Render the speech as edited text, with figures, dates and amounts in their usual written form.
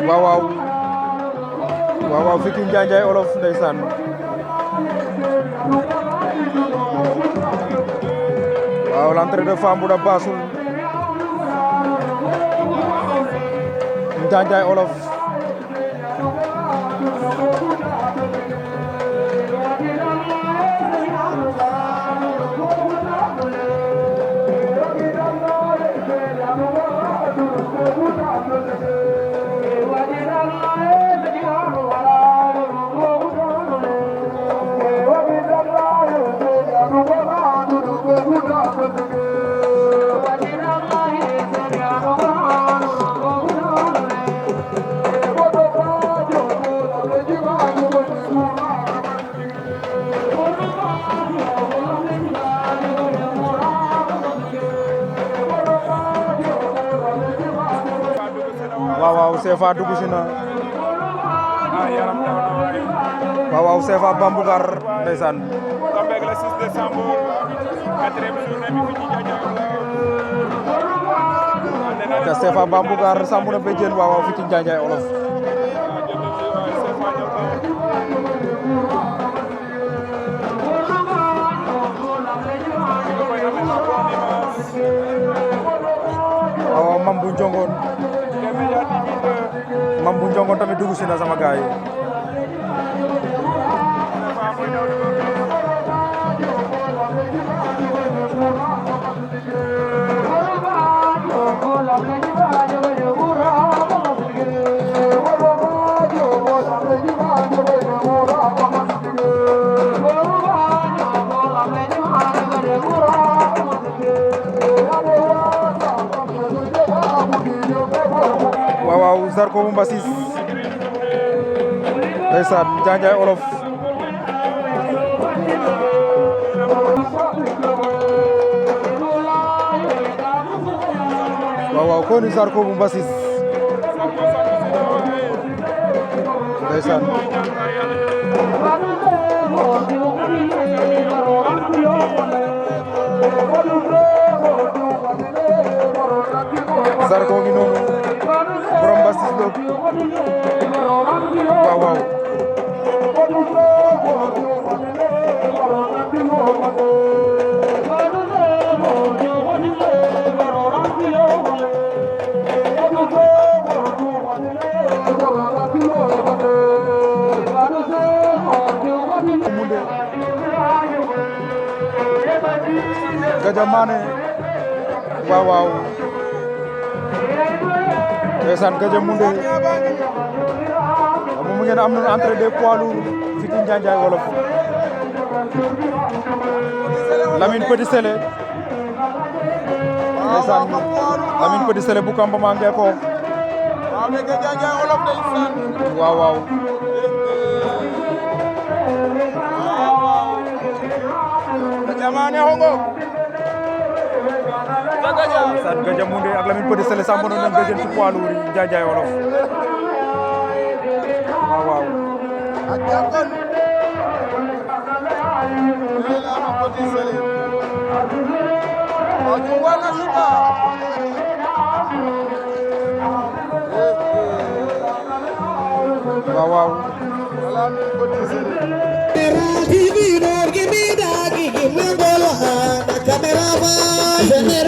waaw waaw waaw waaw fii ci Njaanjaay Olof ndeysaan waaw l'entrée de Fambouda Bassoul Njaanjaay Olof waaw waaw CFA dugg si na waaw waaw CFA Bambougar ndeysaan tombeeg le 6 décembre 4e journée bi fi ci Njaanjaay te CFA Bambougar samp na béjjén waaw waaw fi ci Njaanjaay Olof waaw mam bu njongoon tamit dugg si na sama gaay waaw waaw Zarko bu Mbassis ndeysaan Njaanjaay Olof waaw waaw ko ni Zarko bu Mbassis ndeysaan Zarko ngi noonu borom Mbassis lo waaw waaw Gaja Mané waaw waaw ndeysaan Gaja Moundé mu ngeen am na entrée des poids lourds fii ci Njaanjaay Wolof Lamine Petit Sélé ndeysaan Lamine Petit Sélé bu campement Ngeko waaw waaw Jamane hongo ndeysaan Gaja Moundé ak Lamine Petit Sélé samp nañu béjjén ci poids lourds yi Njaanjaay Wolof waaw waaw waaw waaw TV, no, give me that, give me the camera,